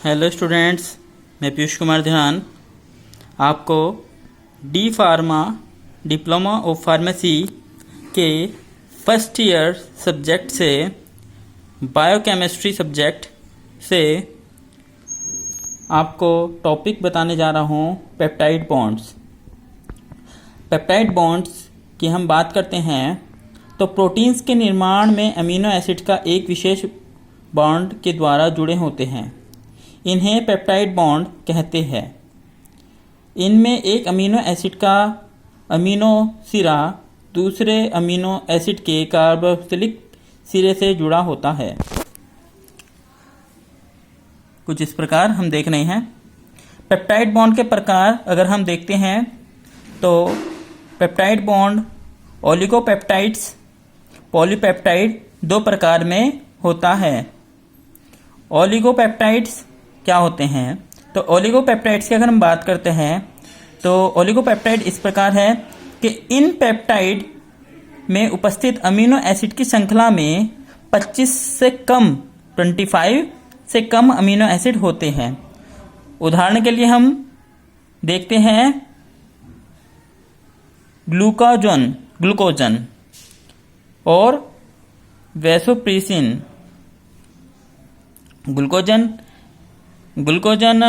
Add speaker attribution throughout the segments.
Speaker 1: Hello students, मैं पीयूष कुमार ध्यान आपको D pharma diploma of pharmacy के फर्स्ट ईयर सब्जेक्ट से बायोकेमिस्ट्री सब्जेक्ट से आपको टॉपिक बताने जा रहा हूँ पेप्टाइड बॉन्ड्स। पेप्टाइड बॉन्ड्स की हम बात करते हैं तो प्रोटीन्स के निर्माण में अमीनो एसिड का एक विशेष बॉन्ड के द्वारा जुड़े होते हैं। इन्हें पेप्टाइड बॉन्ड कहते हैं। इनमें एक अमीनो एसिड का अमीनो सिरा दूसरे अमीनो एसिड के कार्बोक्सिलिक सिरे से जुड़ा होता है। कुछ इस प्रकार हम देख रहे हैं। पेप्टाइड बॉन्ड के प्रकार अगर हम देखते हैं तो पेप्टाइड बॉन्ड ओलिगोपेप्टाइड्स, पॉलीपेप्टाइड दो प्रकार में होता है। ओलिगोपेप्टाइड्स क्या होते हैं? तो ओलिगोपेप्टाइड्स की अगर हम बात करते हैं तो ओलिगोपेप्टाइड इस प्रकार है कि इन पेप्टाइड में उपस्थित अमीनो एसिड की श्रृंखला में 25 से कम अमीनो एसिड होते हैं। उदाहरण के लिए हम देखते हैं ग्लूकोजन और वैसोप्रेसिन। ग्लूकोजन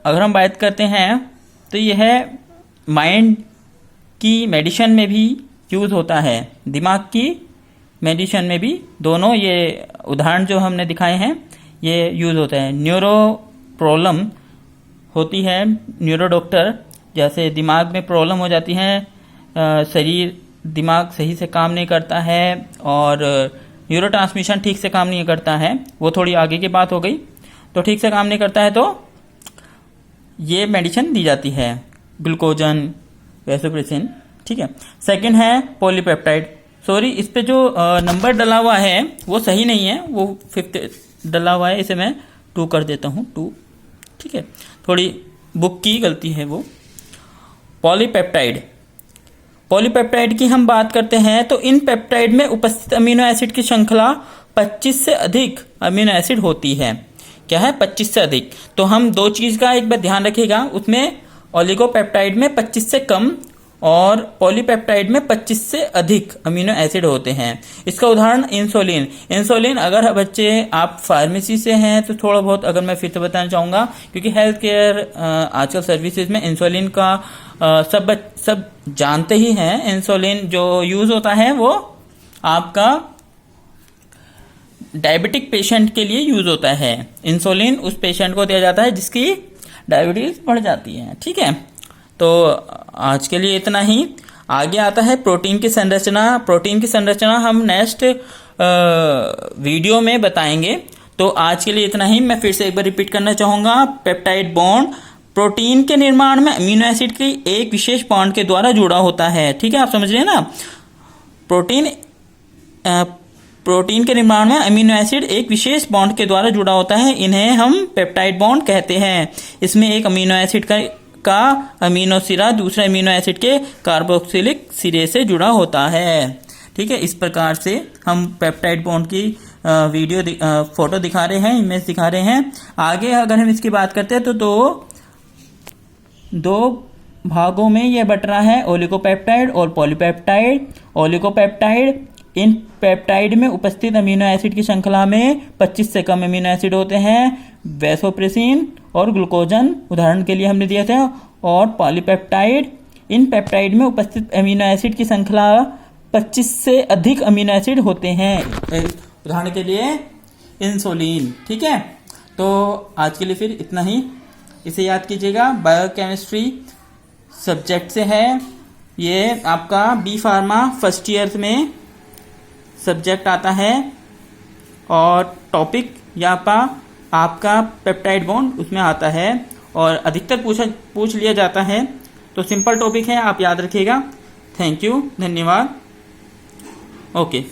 Speaker 1: अगर हम बात करते हैं तो यह माइंड की मेडिसिन में भी यूज़ होता है, दिमाग की मेडिसिन में भी, दोनों ये उदाहरण जो हमने दिखाए हैं ये यूज़ होता है। न्यूरो प्रॉब्लम होती है, न्यूरो डॉक्टर जैसे दिमाग में प्रॉब्लम हो जाती है, दिमाग सही से काम नहीं करता है और न्यूरो ट्रांसमिशन ठीक से काम नहीं करता है, वो थोड़ी आगे की बात हो गई। तो ठीक से काम नहीं करता है तो ये मेडिसिन दी जाती है, ग्लूकोजन, वैसोप्रेसिन। ठीक है। सेकंड है पॉलीपेप्टाइड। सॉरी, इस पे जो नंबर डला हुआ है वो सही नहीं है, वो 5th डला हुआ है, इसे मैं 2 कर देता हूँ, 2। ठीक है, थोड़ी बुक की गलती है वो। पॉलीपेप्टाइड की हम बात करते हैं तो इन पेप्टाइड में उपस्थित अमीनो एसिड की श्रृंखला 25 से अधिक अमीनो एसिड होती है। क्या है? 25 से अधिक। तो हम दो चीज का एक बार ध्यान रखिएगा, उसमें ओलिगोपेप्टाइड में 25 से कम और पॉलीपेप्टाइड में 25 से अधिक अमीनो एसिड होते हैं। इसका उदाहरण इंसुलिन। अगर बच्चे आप फार्मेसी से हैं तो थोड़ा बहुत अगर मैं फिर से बताना चाहूँगा, क्योंकि हेल्थ केयर आजकल सर्विसेज में इंसुलिन का सब जानते ही हैं। इंसुलिन जो यूज होता है वो आपका डायबिटिक पेशेंट के लिए यूज होता है। इंसुलिन उस पेशेंट को दिया जाता है जिसकी डायबिटीज बढ़ जाती है। ठीक है, तो आज के लिए इतना ही। आगे आता है प्रोटीन की संरचना हम नेक्स्ट वीडियो में बताएंगे। तो आज के लिए इतना ही। मैं फिर से एक बार रिपीट करना चाहूंगा। पेप्टाइड बॉन्ड प्रोटीन के निर्माण में अमीनो एसिड की एक विशेष बॉन्ड के द्वारा जुड़ा होता है। ठीक है, आप समझ रहे हैं ना। प्रोटीन के निर्माण में अमीनो एसिड एक विशेष बॉन्ड के द्वारा जुड़ा होता है, इन्हें हम पेप्टाइड बॉन्ड कहते हैं। इसमें एक अमीनो एसिड का अमीनो सिरा दूसरे अमीनो एसिड के कार्बोक्सिलिक सिरे से जुड़ा होता है। ठीक है, इस प्रकार से हम पेप्टाइड बॉन्ड की फोटो दिखा रहे हैं, इमेज दिखा रहे हैं। आगे अगर हम इसकी बात करते हैं तो दो भागों में यह बट रहा है, ओलिगोपेप्टाइड और पॉलीपेप्टाइड। ओलिगोपेप्टाइड, इन पेप्टाइड में उपस्थित अमीनो एसिड की श्रृंखला में 25 से कम अमीनो एसिड होते हैं। वैसोप्रेसिन और ग्लूकोजन उदाहरण के लिए हमने दिया था। और पॉलीपेप्टाइड, इन पेप्टाइड में उपस्थित अमीनो एसिड की श्रृंखला 25 से अधिक अमीनो एसिड होते हैं। उदाहरण के लिए इंसुलिन। ठीक है, तो आज के लिए फिर इतना ही। इसे याद कीजिएगा, बायोकेमिस्ट्री सब्जेक्ट से है ये, आपका बी फार्मा फर्स्ट ईयर में सब्जेक्ट आता है और टॉपिक यहाँ आपका पेप्टाइड बॉन्ड उसमें आता है और अधिकतर पूछ लिया जाता है। तो सिंपल टॉपिक है, आप याद रखिएगा। थैंक यू, धन्यवाद। ओके।